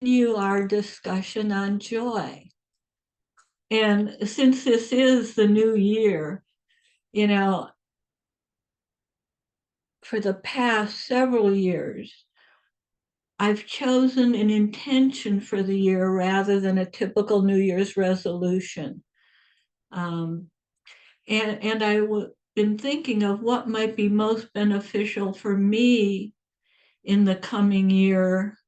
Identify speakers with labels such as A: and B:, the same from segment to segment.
A: continue our discussion on joy. And since this is the new year, you know, for the past several years, I've chosen an intention for the year rather than a typical New Year's resolution. Um, and I've been thinking of what might be most beneficial for me in the coming year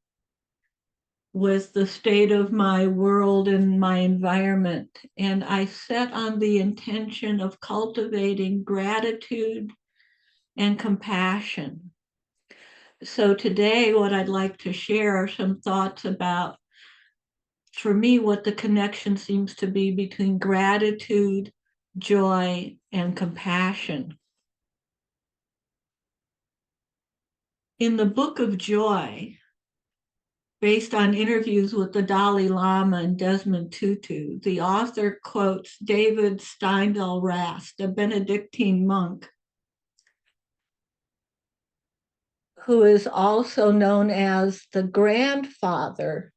A: with the state of my world and my environment. And I set on the intention of cultivating gratitude and compassion. So today, what I'd like to share are some thoughts about, for me, what the connection seems to be between gratitude, joy, and compassion. In the Book of Joy, based on interviews with the Dalai Lama and Desmond Tutu, the author quotes David Steindl-Rast, a Benedictine monk, who is also known as the grandfather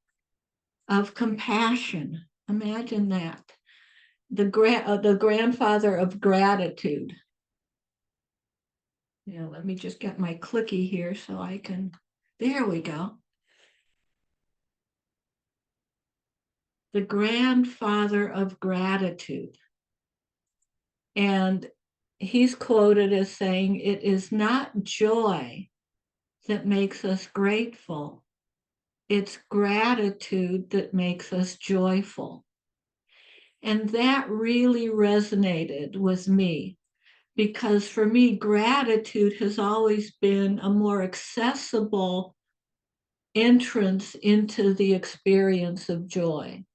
A: of compassion. Imagine that. The grandfather of gratitude. Let me just get my clicky here so I can, there we go. The grandfather of gratitude. And he's quoted as saying, "It is not joy that makes us grateful. It's gratitude that makes us joyful." And that really resonated with me because for me, gratitude has always been a more accessible entrance into the experience of joy.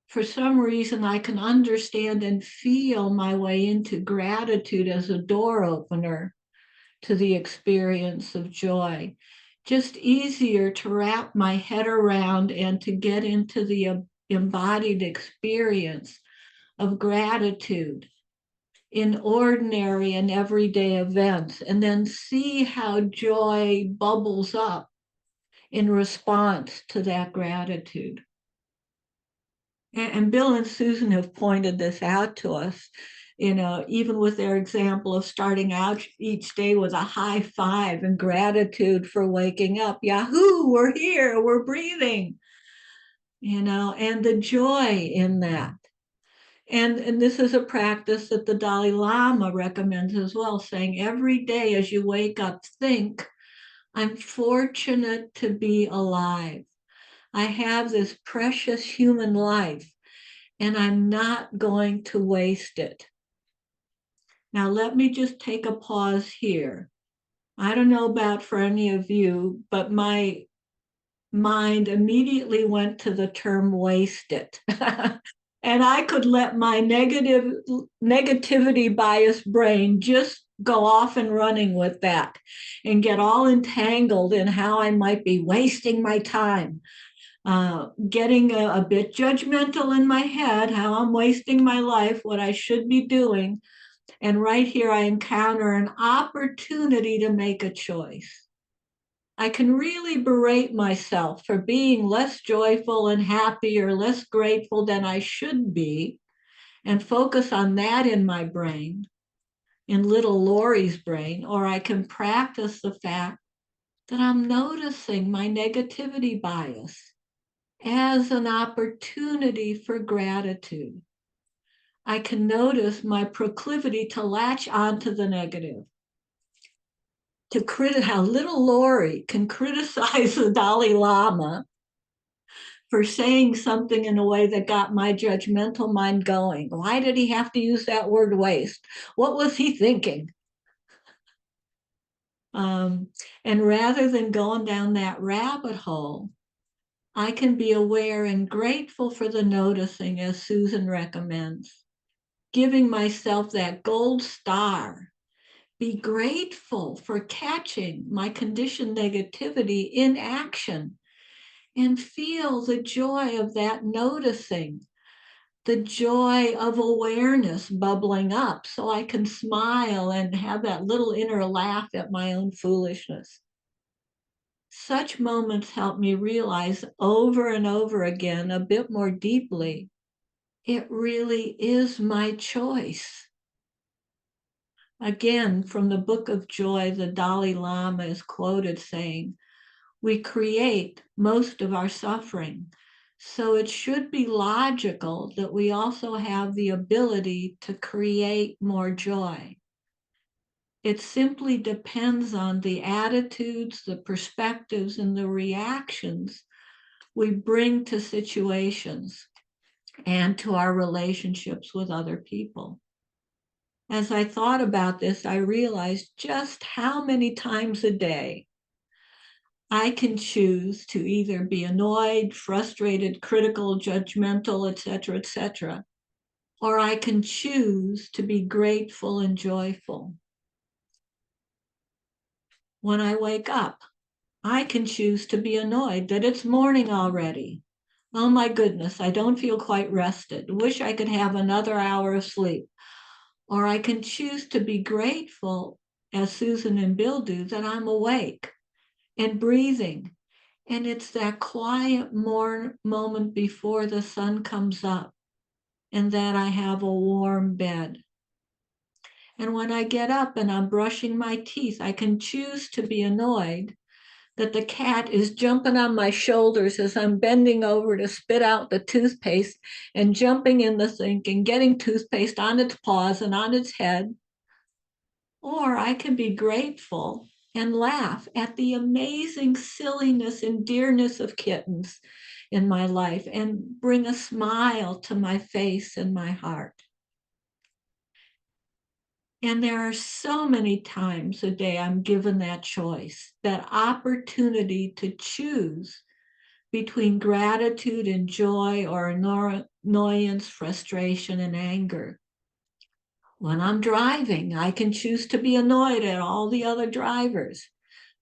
A: For some reason, I can understand and feel my way into gratitude as a door opener to the experience of joy. Just easier to wrap my head around and to get into the embodied experience of gratitude in ordinary and everyday events, and then see how joy bubbles up in response to that gratitude. And Bill and Susan have pointed this out to us, even with their example of starting out each day with a high five and gratitude for waking up. Yahoo, we're here, we're breathing, and the joy in that. And this is a practice that the Dalai Lama recommends as well, saying every day as you wake up, think, I'm fortunate to be alive. I have this precious human life, and I'm not going to waste it. Now, let me just take a pause here. I don't know about for any of you, but my mind immediately went to the term waste it. And I could let my negativity biased brain just go off and running with that and get all entangled in how I might be wasting my time, getting a bit judgmental in my head, how I'm wasting my life, what I should be doing. And right here, I encounter an opportunity to make a choice. I can really berate myself for being less joyful and happy or less grateful than I should be, and focus on that in my brain, in little Lori's brain, or I can practice the fact that I'm noticing my negativity bias as an opportunity for gratitude. I can notice my proclivity to latch onto the negative, how little Lori can criticize the Dalai Lama for saying something in a way that got my judgmental mind going. Why did he have to use that word waste? What was he thinking? And rather than going down that rabbit hole, I can be aware and grateful for the noticing, as Susan recommends, giving myself that gold star. Be grateful for catching my conditioned negativity in action and feel the joy of that noticing, the joy of awareness bubbling up so I can smile and have that little inner laugh at my own foolishness. Such moments help me realize over and over again, a bit more deeply, it really is my choice. Again, from the Book of Joy, the Dalai Lama is quoted saying, "We create most of our suffering, so it should be logical that we also have the ability to create more joy." It simply depends on the attitudes, the perspectives, and the reactions we bring to situations and to our relationships with other people. As I thought about this, I realized just how many times a day I can choose to either be annoyed, frustrated, critical, judgmental, etc., or I can choose to be grateful and joyful. When I wake up, I can choose to be annoyed that it's morning already. Oh my goodness, I don't feel quite rested. Wish I could have another hour of sleep. Or I can choose to be grateful, as Susan and Bill do, that I'm awake and breathing. And it's that quiet moment before the sun comes up and that I have a warm bed. And when I get up and I'm brushing my teeth, I can choose to be annoyed that the cat is jumping on my shoulders as I'm bending over to spit out the toothpaste and jumping in the sink and getting toothpaste on its paws and on its head. Or I can be grateful and laugh at the amazing silliness and dearness of kittens in my life and bring a smile to my face and my heart. And there are so many times a day I'm given that choice, that opportunity to choose between gratitude and joy or annoyance, frustration, and anger. When I'm driving, I can choose to be annoyed at all the other drivers.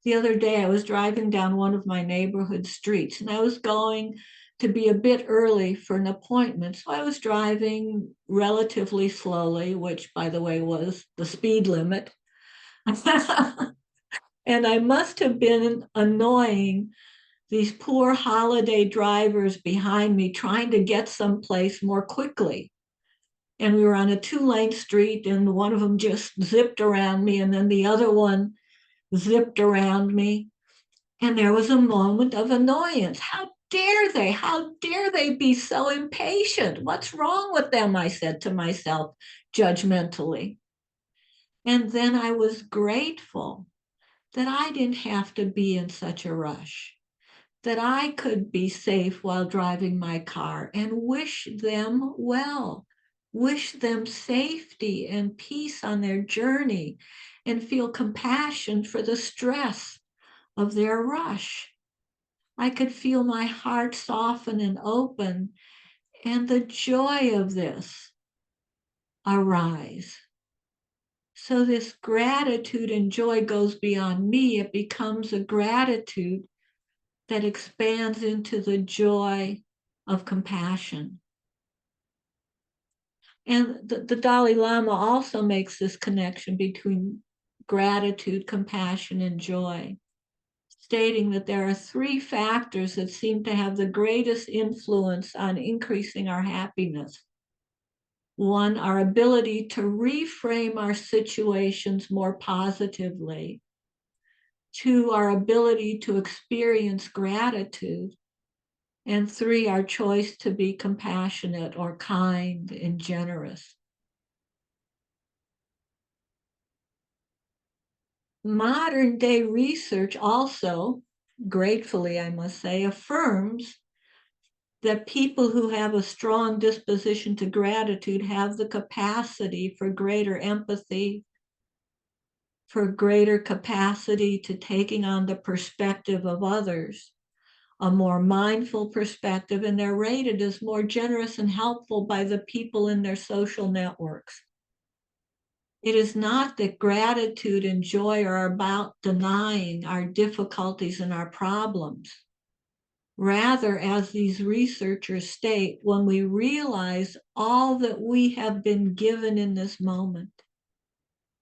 A: The other day, I was driving down one of my neighborhood streets, and I was going to be a bit early for an appointment. So I was driving relatively slowly, which, by the way, was the speed limit. And I must have been annoying these poor holiday drivers behind me trying to get someplace more quickly. And we were on a 2-lane street, and one of them just zipped around me, and then the other one zipped around me. And there was a moment of annoyance. How dare they? How dare they be so impatient? What's wrong with them? I said to myself judgmentally. And then I was grateful that I didn't have to be in such a rush, that I could be safe while driving my car, and wish them well, wish them safety and peace on their journey, and feel compassion for the stress of their rush. I could feel my heart soften and open, and the joy of this arise. So this gratitude and joy goes beyond me. It becomes a gratitude that expands into the joy of compassion. And the Dalai Lama also makes this connection between gratitude, compassion, and joy, stating that there are 3 factors that seem to have the greatest influence on increasing our happiness. 1, our ability to reframe our situations more positively. 2, our ability to experience gratitude. And 3, our choice to be compassionate or kind and generous. Modern day research also, gratefully I must say, affirms that people who have a strong disposition to gratitude have the capacity for greater empathy, for greater capacity to taking on the perspective of others, a more mindful perspective, and they're rated as more generous and helpful by the people in their social networks. It is not that gratitude and joy are about denying our difficulties and our problems. Rather, as these researchers state, when we realize all that we have been given in this moment,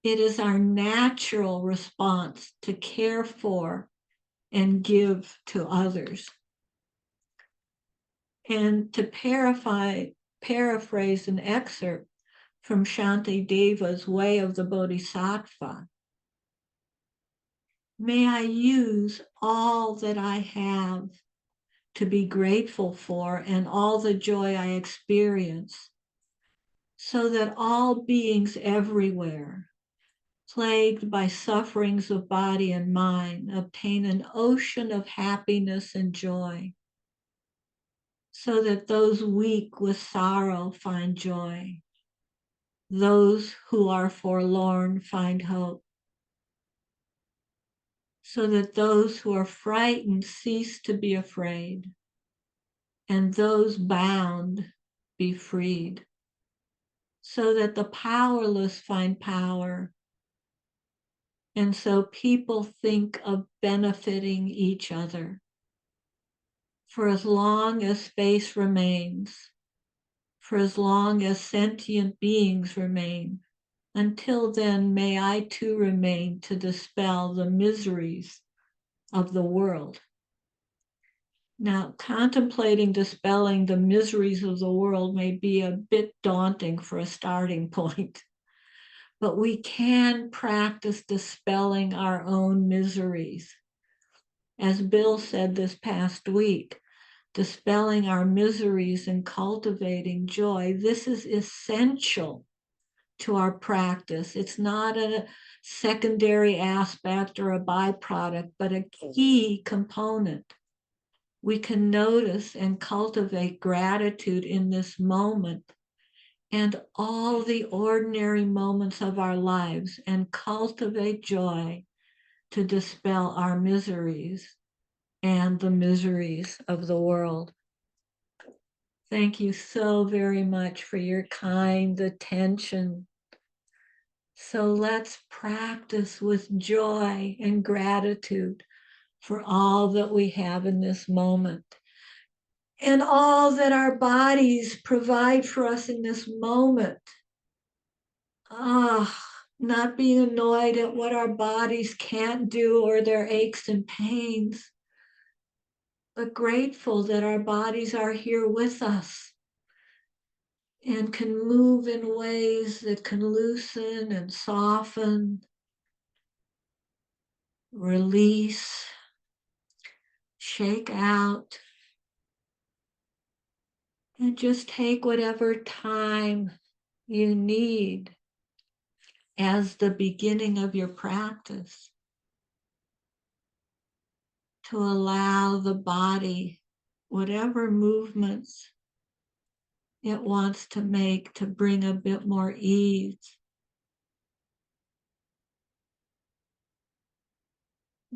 A: it is our natural response to care for and give to others. And to paraphrase an excerpt from Shantideva's Way of the Bodhisattva, may I use all that I have to be grateful for and all the joy I experience, so that all beings everywhere, plagued by sufferings of body and mind, obtain an ocean of happiness and joy, so that those weak with sorrow find joy, those who are forlorn find hope, so that those who are frightened cease to be afraid, and those bound be freed, so that the powerless find power, and so people think of benefiting each other. For as long as space remains, for as long as sentient beings remain, until then may I too remain to dispel the miseries of the world. Now, contemplating dispelling the miseries of the world may be a bit daunting for a starting point, but we can practice dispelling our own miseries. As Bill said this past week, dispelling our miseries and cultivating joy, this is essential to our practice. It's not a secondary aspect or a byproduct, but a key component. We can notice and cultivate gratitude in this moment and all the ordinary moments of our lives, and cultivate joy to dispel our miseries and the miseries of the world. Thank you so very much for your kind attention. So let's practice with joy and gratitude for all that we have in this moment and all that our bodies provide for us in this moment. Not being annoyed at what our bodies can't do or their aches and pains, but grateful that our bodies are here with us and can move in ways that can loosen and soften, release, shake out, and just take whatever time you need as the beginning of your practice to allow the body, whatever movements it wants to make, to bring a bit more ease,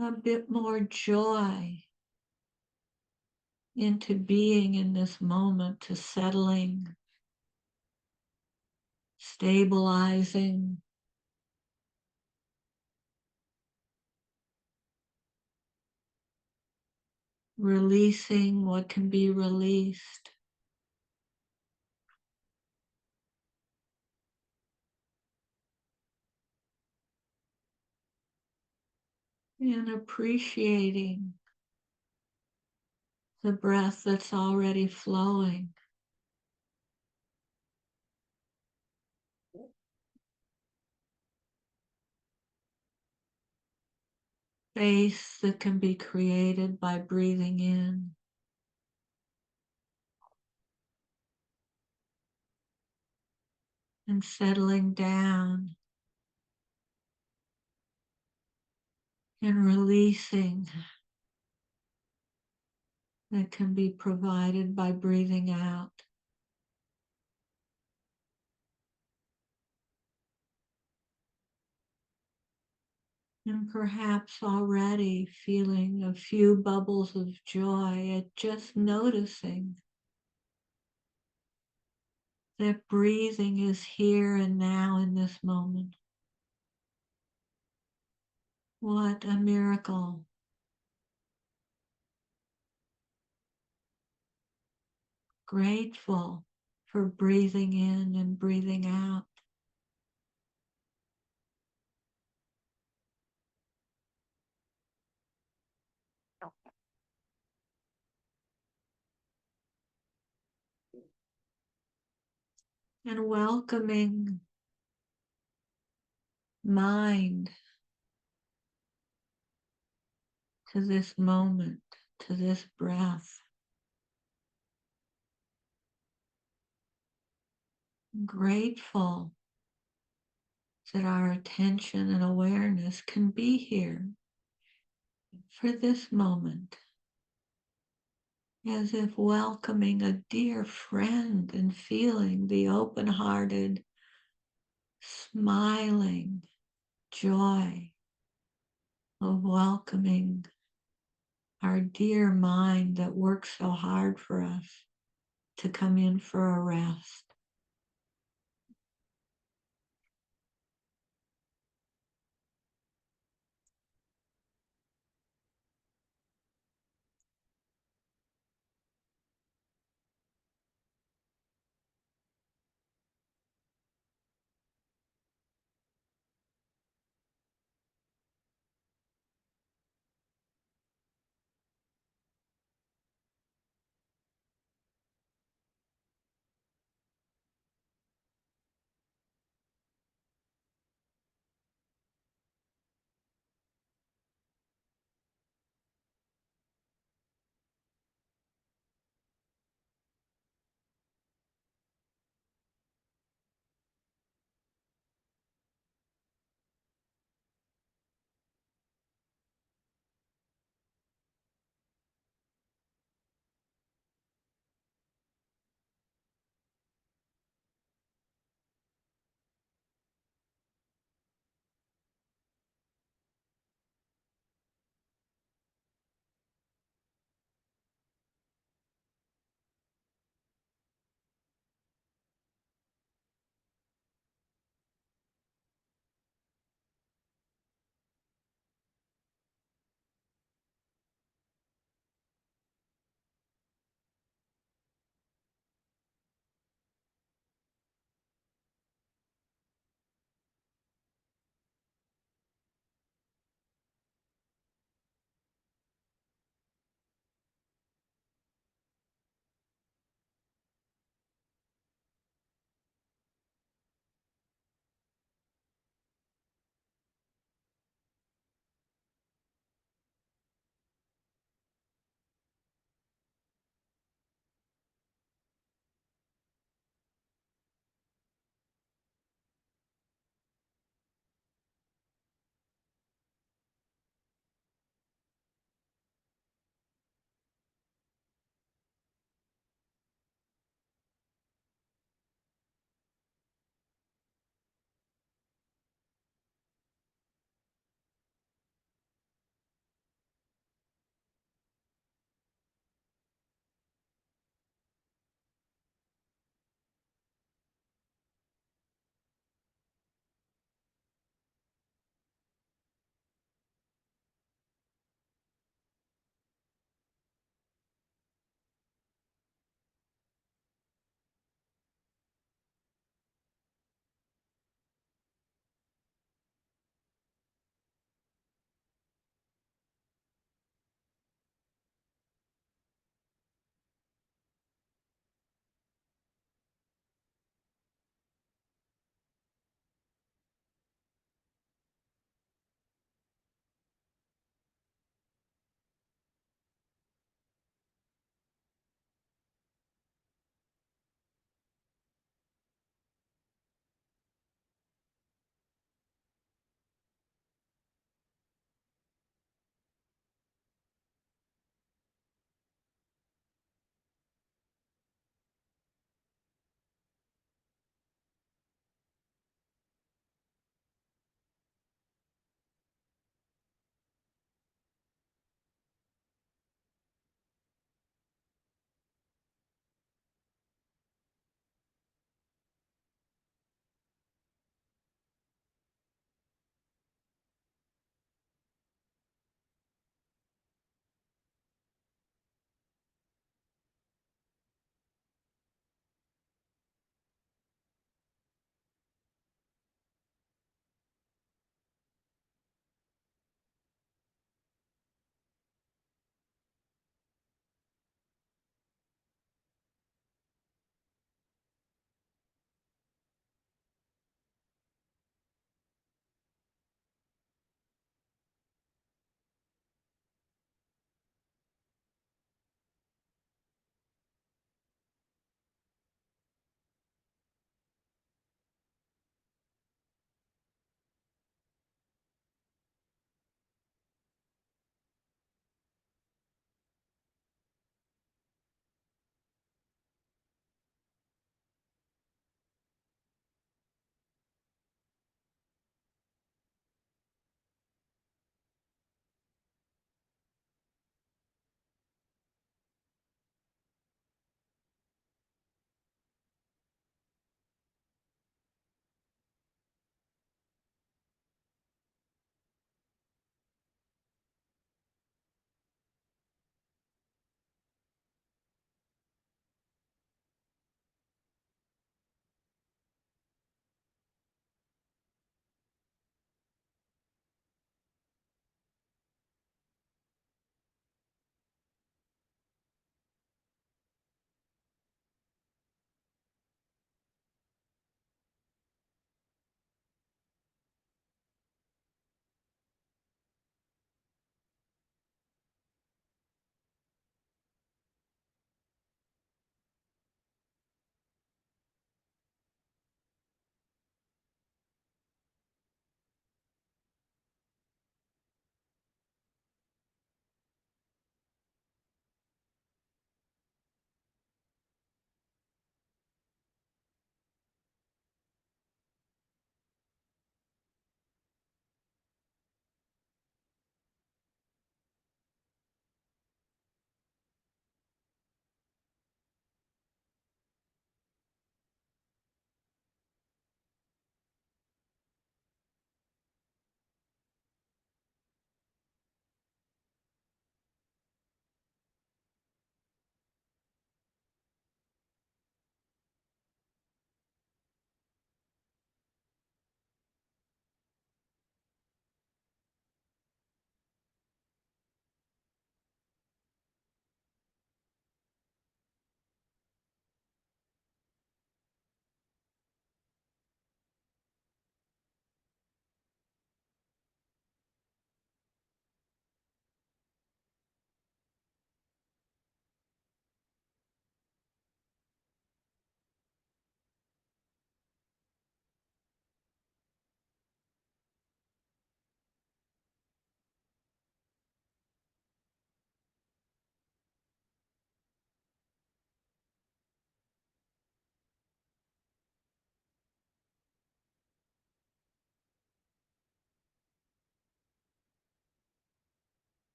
A: a bit more joy into being in this moment, to settling, stabilizing, releasing what can be released. And appreciating the breath that's already flowing. Space that can be created by breathing in and settling down and releasing that can be provided by breathing out. And perhaps already feeling a few bubbles of joy at just noticing that breathing is here and now in this moment. What a miracle. Grateful for breathing in and breathing out. and welcoming mind to this moment, to this breath. Grateful that our attention and awareness can be here for this moment, as if welcoming a dear friend and feeling the open hearted, smiling joy of welcoming our dear mind that works so hard for us to come in for a rest.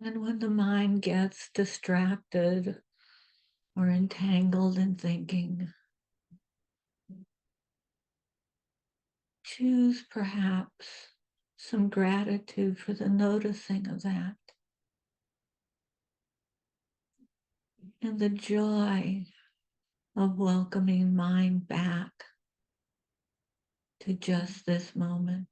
A: And when the mind gets distracted or entangled in thinking, choose perhaps some gratitude for the noticing of that and the joy of welcoming mind back to just this moment.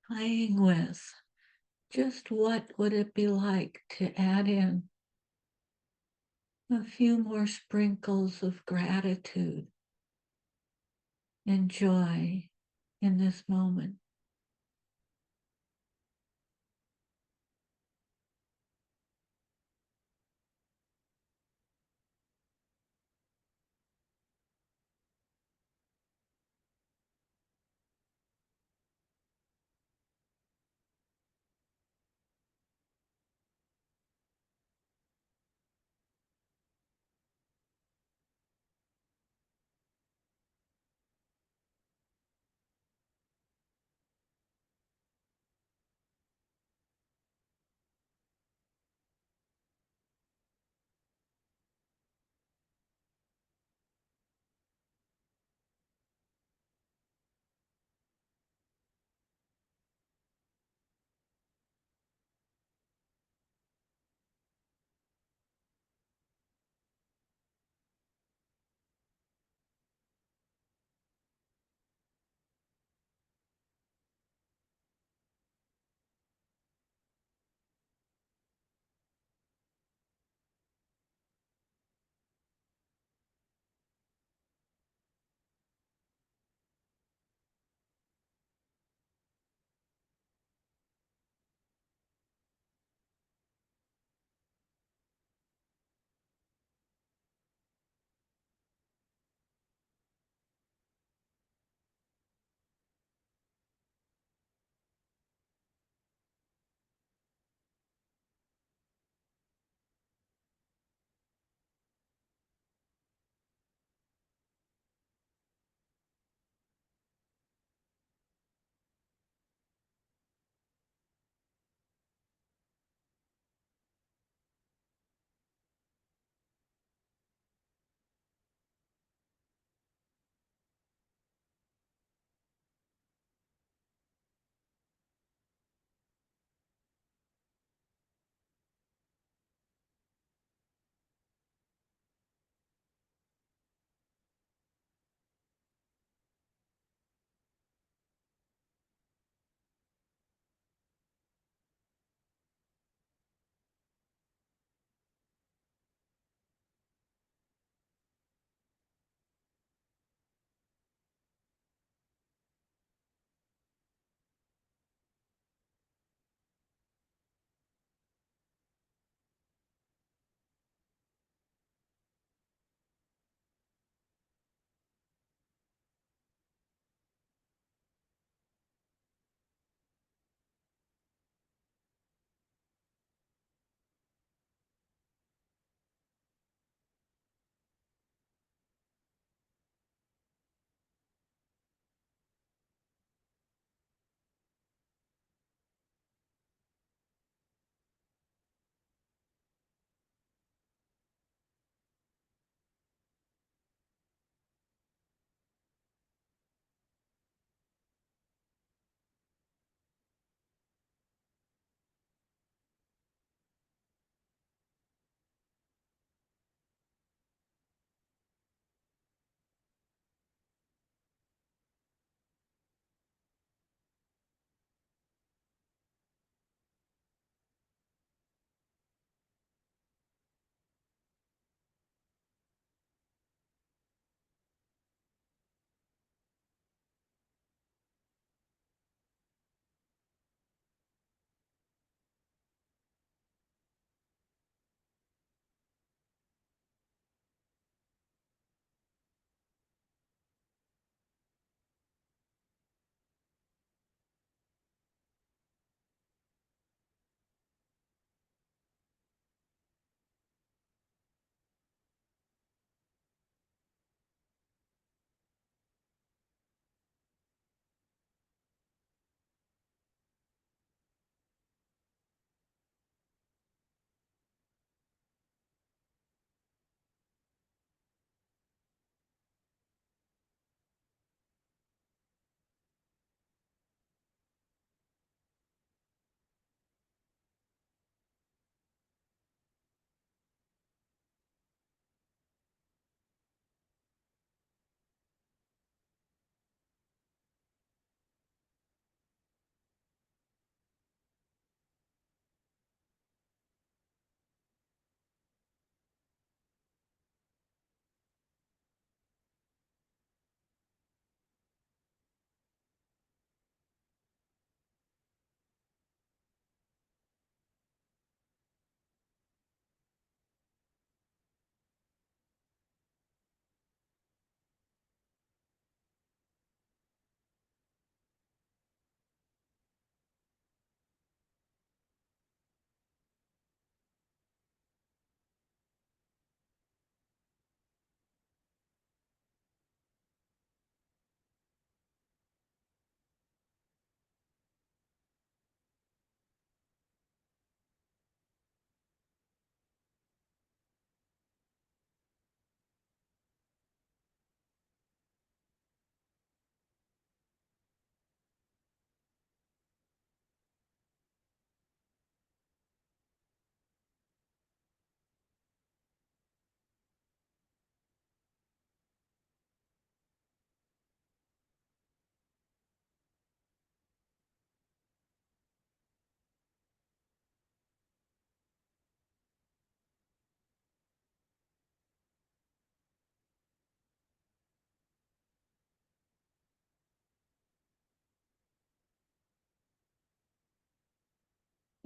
A: playing with just what would it be like to add in a few more sprinkles of gratitude and joy in this moment.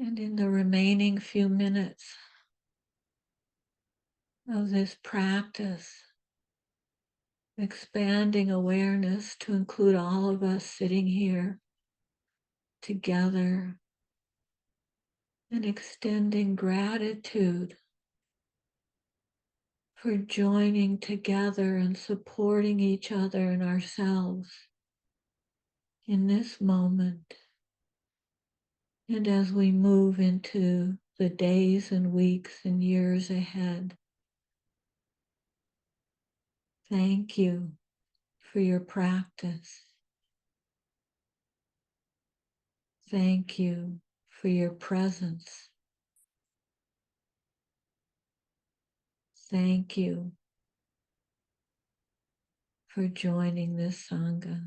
A: And in the remaining few minutes of this practice, expanding awareness to include all of us sitting here together and extending gratitude for joining together and supporting each other and ourselves in this moment. And as we move into the days and weeks and years ahead, thank you for your practice. Thank you for your presence. Thank you for joining this Sangha.